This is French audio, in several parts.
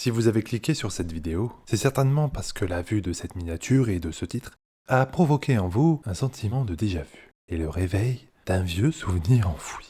Si vous avez cliqué sur cette vidéo, c'est certainement parce que la vue de cette miniature et de ce titre a provoqué en vous un sentiment de déjà-vu et le réveil d'un vieux souvenir enfoui.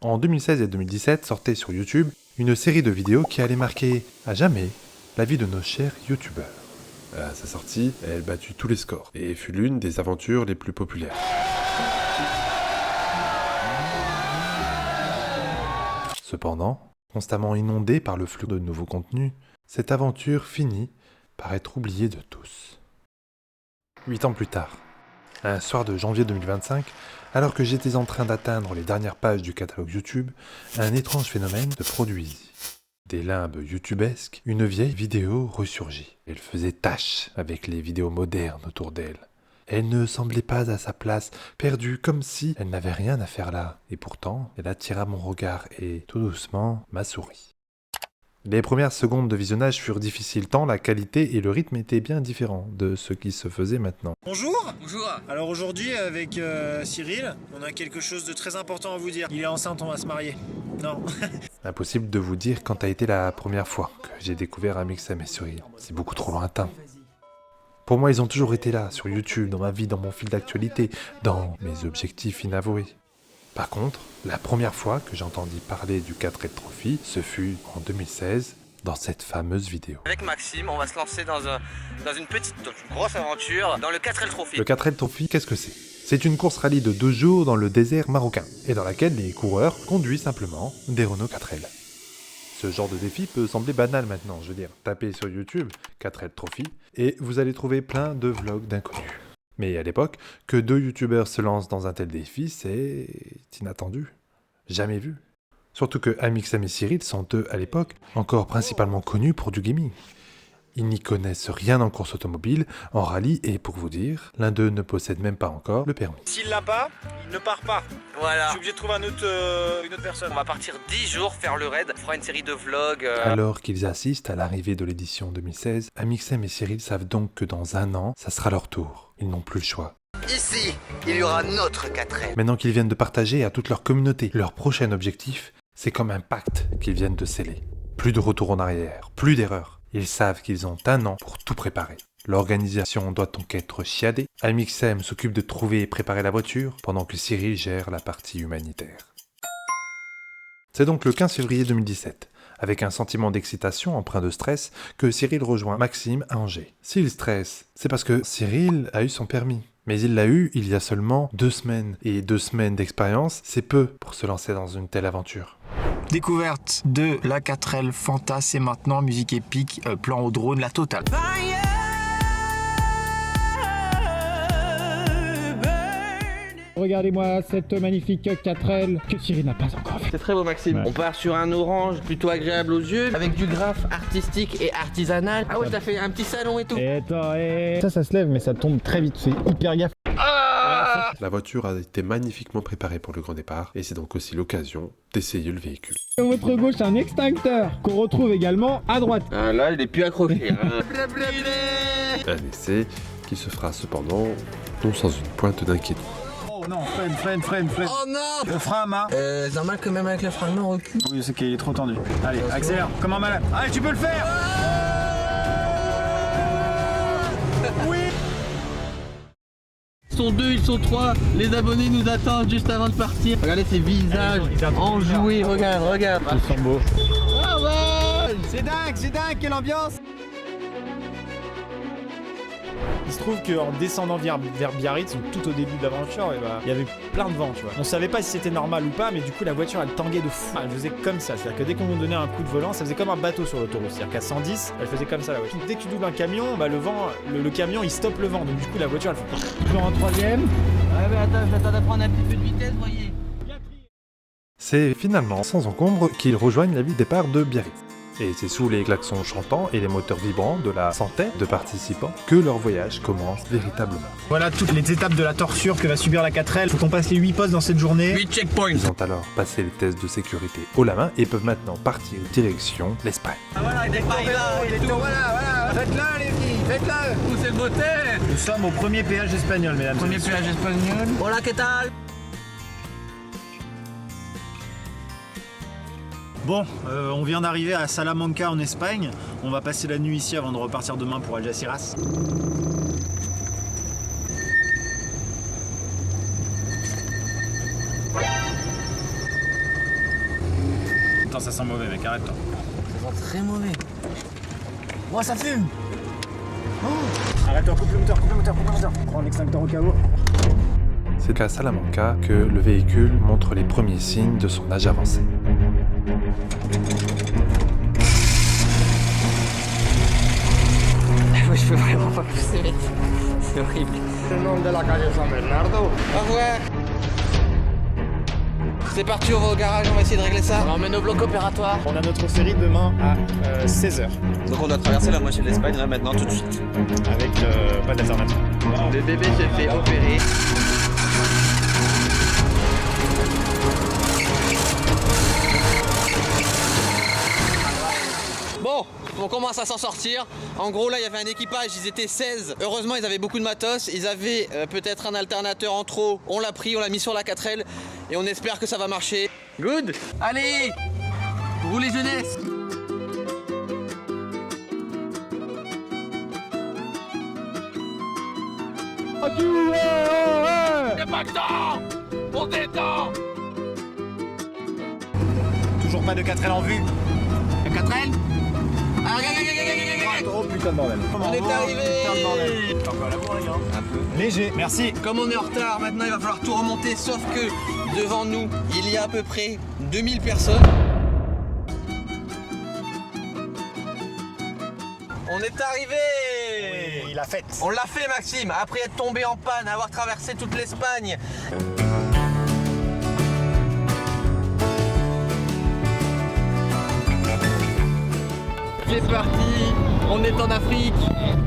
En 2016 et 2017 sortait sur YouTube une série de vidéos qui allait marquer à jamais la vie de nos chers youtubeurs. À sa sortie, elle battit tous les scores et fut l'une des aventures les plus populaires. Cependant, constamment inondée par le flux de nouveaux contenus, cette aventure finit par être oubliée de tous. 8 ans plus tard, un soir de janvier 2025, alors que j'étais en train d'atteindre les dernières pages du catalogue YouTube, un étrange phénomène se produisit. Des limbes youtubesques, une vieille vidéo ressurgit. Elle faisait tache avec les vidéos modernes autour d'elle. Elle ne semblait pas à sa place, perdue comme si elle n'avait rien à faire là. Et pourtant, elle attira mon regard et, tout doucement, ma souris. Les premières secondes de visionnage furent difficiles tant la qualité et le rythme étaient bien différents de ce qui se faisait maintenant. Bonjour. Bonjour. Alors aujourd'hui avec Cyril, on a quelque chose de très important à vous dire. Il est enceinte, on va se marier. Non. Impossible de vous dire quand a été la première fois que j'ai découvert Amixem et Cyril. C'est beaucoup trop lointain. Pour moi, ils ont toujours été là, sur YouTube, dans ma vie, dans mon fil d'actualité, dans mes objectifs inavoués. Par contre, la première fois que j'entendis parler du 4L Trophy, ce fut en 2016, dans cette fameuse vidéo. Avec Maxime, on va se lancer dans une grosse aventure, dans le 4L Trophy. Le 4L Trophy, qu'est-ce que c'est ? C'est une course rallye de 2 jours dans le désert marocain, et dans laquelle les coureurs conduisent simplement des Renault 4L. Ce genre de défi peut sembler banal maintenant, je veux dire, tapez sur YouTube 4L Trophy, et vous allez trouver plein de vlogs d'inconnus. Mais à l'époque, que 2 youtubeurs se lancent dans un tel défi, c'est inattendu. Jamais vu. Surtout que Amixem et Cyril sont eux, à l'époque, encore principalement connus pour du gaming. Ils n'y connaissent rien en course automobile, en rallye, et pour vous dire, l'un d'eux ne possède même pas encore le permis. S'il l'a pas, il ne part pas. Voilà. Je suis obligé de trouver une autre personne. On va partir 10 jours faire le raid. On fera une série de vlogs. Alors qu'ils assistent à l'arrivée de l'édition 2016, Amixem et Cyril savent donc que dans un an, ça sera leur tour. Ils n'ont plus le choix. Ici, il y aura notre 4L. Maintenant qu'ils viennent de partager à toute leur communauté leur prochain objectif, c'est comme un pacte qu'ils viennent de sceller. Plus de retour en arrière, plus d'erreurs. Ils savent qu'ils ont un an pour tout préparer. L'organisation doit donc être chiadée. Amixem s'occupe de trouver et préparer la voiture, pendant que Cyril gère la partie humanitaire. C'est donc le 15 février 2017, avec un sentiment d'excitation empreint de stress, que Cyril rejoint Maxime à Angers. S'il stresse, c'est parce que Cyril a eu son permis. Mais il l'a eu il y a seulement 2 semaines. Et 2 semaines d'expérience, c'est peu pour se lancer dans une telle aventure. Découverte de la 4L Fanta, c'est maintenant musique épique, plan au drone, la totale. Regardez-moi cette magnifique 4L que Cyril n'a pas encore vue. C'est très beau Maxime. Ouais. On part sur un orange plutôt agréable aux yeux, avec du graphe artistique et artisanal. Ah ouais, t'as fait un petit salon et tout. Ça se lève mais ça tombe très vite, c'est hyper gaffe. La voiture a été magnifiquement préparée pour le grand départ, et c'est donc aussi l'occasion d'essayer le véhicule. À votre gauche, un extincteur qu'on retrouve également à droite. Ah là, il est plus accroché. Un essai qui se fera cependant non sans une pointe d'inquiétude. Oh non, freine. Oh non. Le frein à main. C'est normal que même avec le frein de main on recule. Oui, c'est qu'il est trop tendu. Allez, accélère, comme un malade. Allez, tu peux le faire. Oui. Ils sont 2, ils sont 3, les abonnés nous attendent juste avant de partir. Regardez ces visages enjoués, regarde. Ils sont beaux. Ah ouais. C'est dingue, quelle ambiance. Il se trouve qu'en descendant vers Biarritz, donc tout au début de l'aventure, il y avait plein de vent, tu vois. On savait pas si c'était normal ou pas, mais du coup la voiture elle tanguait de fou. Elle faisait comme ça, c'est-à-dire que dès qu'on nous donnait un coup de volant, ça faisait comme un bateau sur l'autoroute. C'est-à-dire qu'à 110, elle faisait comme ça la voiture. Dès que tu doubles un camion, le vent, le camion il stoppe le vent, donc du coup la voiture elle fait... Toujours un troisième. Ouais mais attends, je m'attends à prendre un petit peu de vitesse, voyez. C'est finalement sans encombre qu'ils rejoignent la ville départ de Biarritz. Et c'est sous les klaxons chantants et les moteurs vibrants de la centaine de participants que leur voyage commence véritablement. Voilà toutes les étapes de la torsure que va subir la 4L. Faut qu'on passe les 8 postes dans cette journée. 8 checkpoints. Ils ont alors passé les tests de sécurité haut la main et peuvent maintenant partir direction l'Espagne. Voilà, il est tout. Voilà. Faites-le les filles, faites-le. Où c'est le beauté. Nous sommes au premier péage espagnol, mesdames. Premier péage espagnol. Hola, ¿qué tal? Bon, on vient d'arriver à Salamanca en Espagne. On va passer la nuit ici avant de repartir demain pour Algeciras. Attends, ça sent mauvais mec, arrête-toi. Ça sent très mauvais. Moi ça fume. Arrête-toi, coupe le moteur. Prends l'extincteur au caveau. C'est à Salamanca que le véhicule montre les premiers signes de son âge avancé. Je peux vraiment pas pousser, mec. C'est horrible. Le nom de la calle San Bernardo. Au revoir. C'est parti, on va au garage, on va essayer de régler ça. On emmène au bloc opératoire. On a notre série demain à 16h. Donc on doit traverser la moitié de l'Espagne là maintenant tout de suite. Avec pas d'alternative. Le bébé se fait opérer. Bon, on commence à s'en sortir. En gros, là, il y avait un équipage, ils étaient 16. Heureusement, ils avaient beaucoup de matos. Ils avaient peut-être un alternateur en trop. On l'a pris, on l'a mis sur la 4L et on espère que ça va marcher. Good. Allez, roulez jeunesse. Toujours pas de 4L en vue. La 4L. Ah, Oh putain de bordel. on est arrivé. Un peu à la bourre les gars. Léger, merci. Comme on est en retard, maintenant il va falloir tout remonter, sauf que devant nous, il y a à peu près 2000 personnes. On est arrivé. Il a fait. On l'a fait Maxime, après être tombé en panne, avoir traversé toute l'Espagne. C'est parti, on est en Afrique.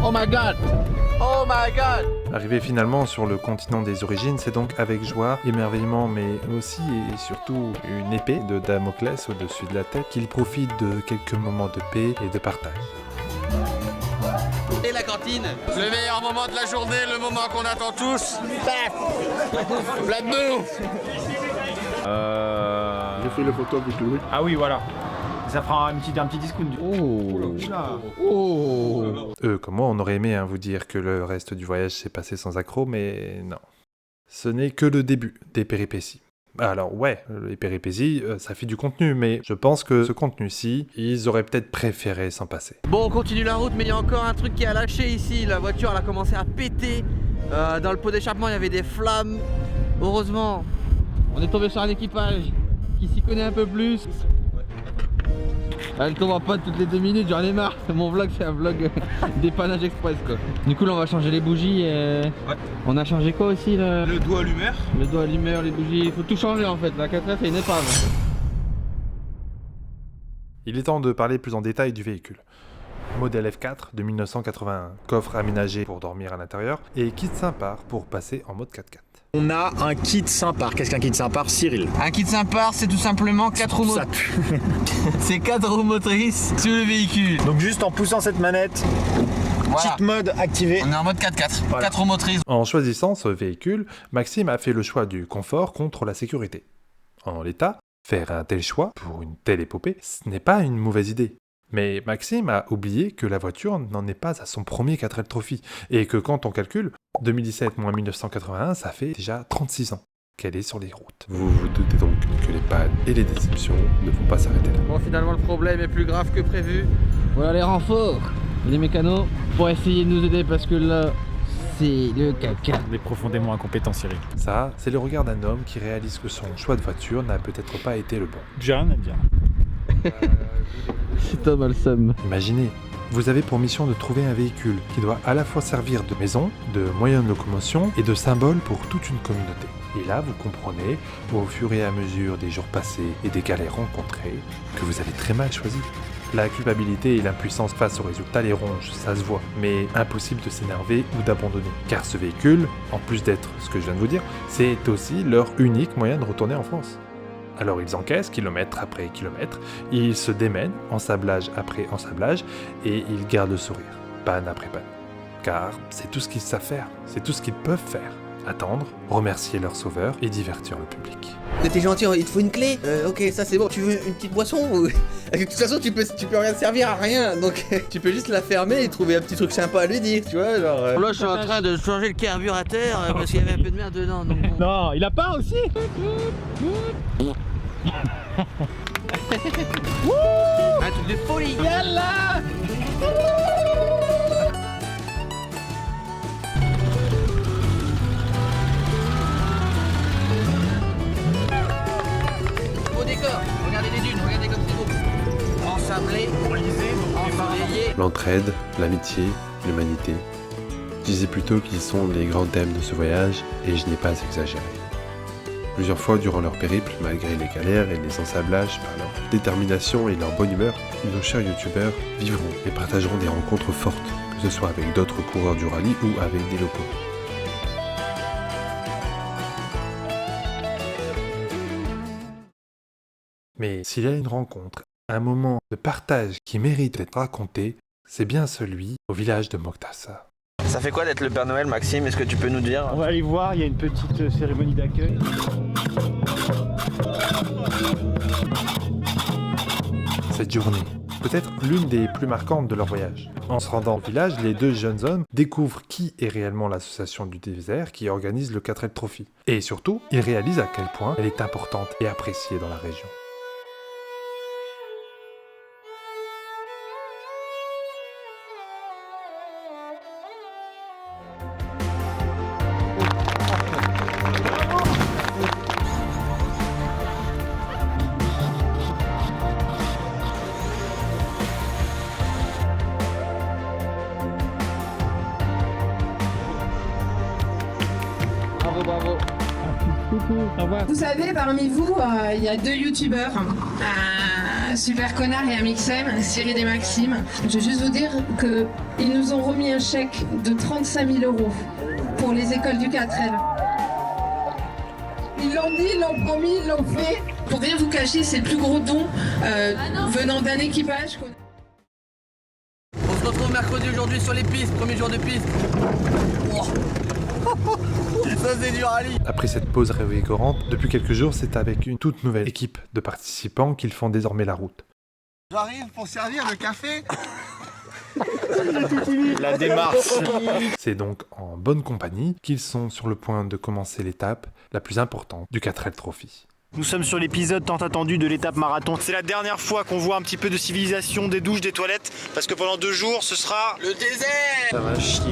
Oh my god. Oh my god. Arrivé finalement sur le continent des origines, c'est donc avec joie, émerveillement, mais aussi et surtout une épée de Damoclès au-dessus de la tête qu'il profite de quelques moments de paix et de partage. Et la cantine. Le meilleur moment de la journée, le moment qu'on attend tous. Plat de bouffe. J'ai fait la photo avec lui. Ah oui, voilà. Ça fera un petit discount. Eux, comme moi, on aurait aimé vous dire que le reste du voyage s'est passé sans accroc, mais non. Ce n'est que le début des péripéties. Alors ouais, les péripéties, ça fait du contenu, mais je pense que ce contenu-ci, ils auraient peut-être préféré s'en passer. Bon, on continue la route, mais il y a encore un truc qui a lâché ici. La voiture, elle a commencé à péter. Dans le pot d'échappement, il y avait des flammes. Heureusement, On est tombé sur un équipage qui s'y connaît un peu plus. Elle tombe en panne toutes les 2 minutes, j'en ai marre. Mon vlog c'est un vlog dépannage express quoi. Du coup là on va changer les bougies. Ouais. On a changé quoi aussi là? Le doigt allumeur. Le doigt allumeur, les bougies, il faut tout changer en fait. La 4F c'est une épave. Il est temps de parler plus en détail du véhicule. Modèle F4 de 1981, coffre aménagé pour dormir à l'intérieur et kit Simpar pour passer en mode 4x4. On a un kit Simpar. Qu'est-ce qu'un kit Simpar, Cyril? un kit sympa, c'est tout simplement 4 roues Ça motrices. C'est 4 roues motrices sur le véhicule. Donc juste en poussant cette manette, Voilà. cheat mode activé. On est en mode 4x4. Voilà. 4 roues motrices. En choisissant ce véhicule, Maxime a fait le choix du confort contre la sécurité. En l'état, faire un tel choix pour une telle épopée, ce n'est pas une mauvaise idée. Mais Maxime a oublié que la voiture n'en est pas à son premier 4L Trophy, et que quand on calcule, 2017 moins 1981, ça fait déjà 36 ans qu'elle est sur les routes. Vous vous doutez donc que les pannes et les déceptions ne vont pas s'arrêter là. Bon, finalement, le problème est plus grave que prévu. Voilà les renforts, les mécanos, pour essayer de nous aider parce que là c'est le caca. On est profondément incompétent, Cyril. Ça, c'est le regard d'un homme qui réalise que son choix de voiture n'a peut-être pas été le bon. J'ai rien à dire. C'est un malsum. Imaginez, vous avez pour mission de trouver un véhicule qui doit à la fois servir de maison, de moyen de locomotion et de symbole pour toute une communauté. Et là, vous comprenez, au fur et à mesure des jours passés et des galères rencontrées, que vous avez très mal choisi. La culpabilité et l'impuissance face aux résultats les rongent, ça se voit, mais impossible de s'énerver ou d'abandonner. Car ce véhicule, en plus d'être ce que je viens de vous dire, c'est aussi leur unique moyen de retourner en France. Alors ils encaissent kilomètre après kilomètre, ils se démènent, ensablage après ensablage, et ils gardent le sourire, panne après panne. Car c'est tout ce qu'ils savent faire, c'est tout ce qu'ils peuvent faire. attendre, remercier leur sauveur et divertir le public. T'es gentil, il te faut une clé. Ok, ça c'est bon. Tu veux une petite boisson ou... De toute façon, tu peux rien te servir à rien. Donc, tu peux juste la fermer et trouver un petit truc sympa à lui dire, tu vois, genre... Là, je suis en train de changer le carburateur parce qu'il y avait un peu de merde dedans. Donc... Non, il a pas aussi. Un truc de folie. Yallah. Beau décor. Regardez les dunes, regardez comme c'est beau. Ensablé, ensoleillé. L'entraide, l'amitié, l'humanité. Je disais plutôt qu'ils sont les grands thèmes de ce voyage et je n'ai pas exagéré. Plusieurs fois durant leur périple, malgré les galères et les ensablages, par leur détermination et leur bonne humeur, nos chers youtubeurs vivront et partageront des rencontres fortes, que ce soit avec d'autres coureurs du rallye ou avec des locaux. Mais s'il y a une rencontre, un moment de partage qui mérite d'être raconté, c'est bien celui au village de Moktassa. Ça fait quoi d'être le Père Noël, Maxime? Est-ce que tu peux nous dire? On va aller voir, il y a une petite cérémonie d'accueil. Cette journée, peut-être l'une des plus marquantes de leur voyage. En se rendant au village, les deux jeunes hommes découvrent qui est réellement l'association du désert qui organise le 4L Trophy. Et surtout, ils réalisent à quel point elle est importante et appréciée dans la région. Bravo. Au revoir. Vous savez, parmi vous, il y a deux youtubeurs, un Super Connard et un Mixem, Cyril et Maxime. Je veux juste vous dire qu'ils nous ont remis un chèque de 35 000 € pour les écoles du 4L. Ils l'ont dit, ils l'ont promis, ils l'ont fait. Pour rien vous cacher, c'est le plus gros don venant d'un équipage. On se retrouve mercredi aujourd'hui sur les pistes, premier jour de piste. Oh. Ça c'est du rallye. Après cette pause révigorante, depuis quelques jours, c'est avec une toute nouvelle équipe de participants qu'ils font désormais la route. J'arrive pour servir le café. La démarche. C'est donc en bonne compagnie qu'ils sont sur le point de commencer l'étape la plus importante du 4L Trophy. Nous sommes sur l'épisode tant attendu de l'étape marathon. C'est la dernière fois qu'on voit un petit peu de civilisation, des douches, des toilettes, parce que pendant 2 jours, ce sera... Le désert. Ça va chier.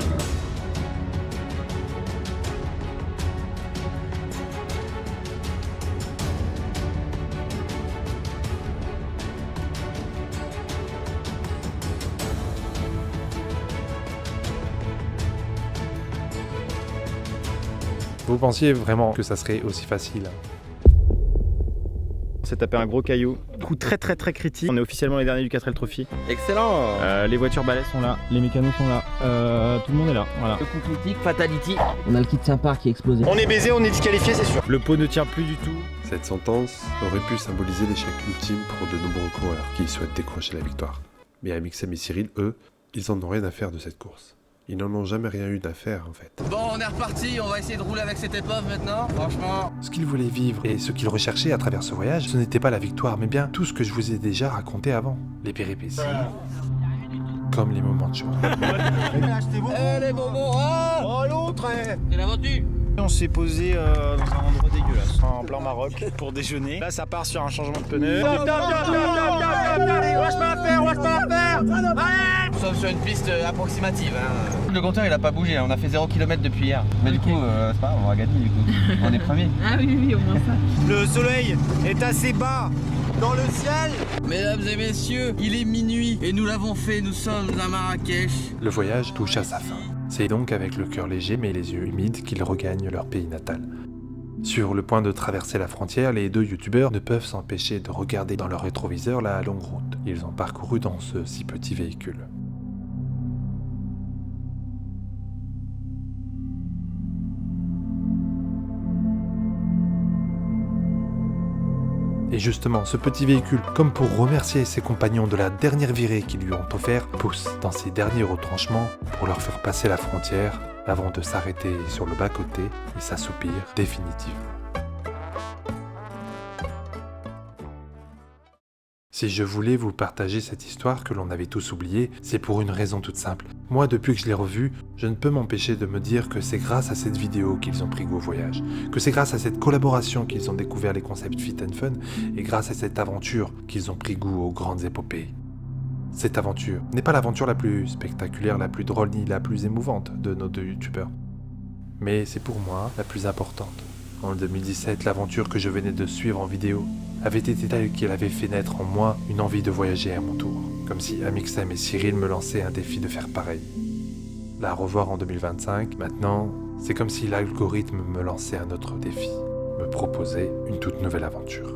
Vous pensiez vraiment que ça serait aussi facile? On s'est tapé un gros caillou. Coup très critique. On est officiellement les derniers du 4L Trophy. Excellent. Les voitures balais sont là, les mécanos sont là, tout le monde est là. Voilà. Le coup critique, fatality. On a le kit sympa qui est explosé. On est baisé, on est disqualifié, c'est sûr. Le pot ne tient plus du tout. Cette sentence aurait pu symboliser l'échec ultime pour de nombreux coureurs qui souhaitent décrocher la victoire. Mais Amixem et Cyril, eux, ils en ont rien à faire de cette course. Ils n'en ont jamais rien eu d'affaire en fait. Bon, on est reparti, on va essayer de rouler avec cette épave maintenant. Franchement. Ce qu'ils voulaient vivre et ce qu'ils recherchaient à travers ce voyage, ce n'était pas la victoire, mais bien tout ce que je vous ai déjà raconté avant. Les péripéties, comme les moments de joie. Les bonbons, hein. Oh l'autre. C'est l'aventure. On s'est posé dans un endroit dégueulasse, en plein Maroc, pour déjeuner. Là, ça part sur un changement de pneu. Nous sommes sur une piste approximative. Hein. Le compteur il a pas bougé, on a fait 0 km depuis hier. Mais du coup, c'est pas grave, on va gagner du coup. On est premier. Ah oui, au moins ça. Le soleil est assez bas dans le ciel. Mesdames et messieurs, il est minuit et nous l'avons fait, nous sommes à Marrakech. Le voyage touche à sa fin. C'est donc avec le cœur léger mais les yeux humides qu'ils regagnent leur pays natal. Sur le point de traverser la frontière, les deux youtubeurs ne peuvent s'empêcher de regarder dans leur rétroviseur la longue route qu'ils ont parcourue dans ce si petit véhicule. Et justement, ce petit véhicule, comme pour remercier ses compagnons de la dernière virée qu'ils lui ont offert, pousse dans ses derniers retranchements pour leur faire passer la frontière avant de s'arrêter sur le bas-côté et s'assoupir définitivement. Si je voulais vous partager cette histoire que l'on avait tous oubliée, c'est pour une raison toute simple. Moi, depuis que je l'ai revue, je ne peux m'empêcher de me dire que c'est grâce à cette vidéo qu'ils ont pris goût au voyage, que c'est grâce à cette collaboration qu'ils ont découvert les concepts fit and fun, et grâce à cette aventure qu'ils ont pris goût aux grandes épopées. Cette aventure n'est pas l'aventure la plus spectaculaire, la plus drôle ni la plus émouvante de nos 2 youtubeurs. Mais c'est pour moi la plus importante. En 2017, l'aventure que je venais de suivre en vidéo avait été telle qu'elle avait fait naître en moi une envie de voyager à mon tour, comme si Amixem et Cyril me lançaient un défi de faire pareil. La revoir en 2025, maintenant, c'est comme si l'algorithme me lançait un autre défi, me proposait une toute nouvelle aventure.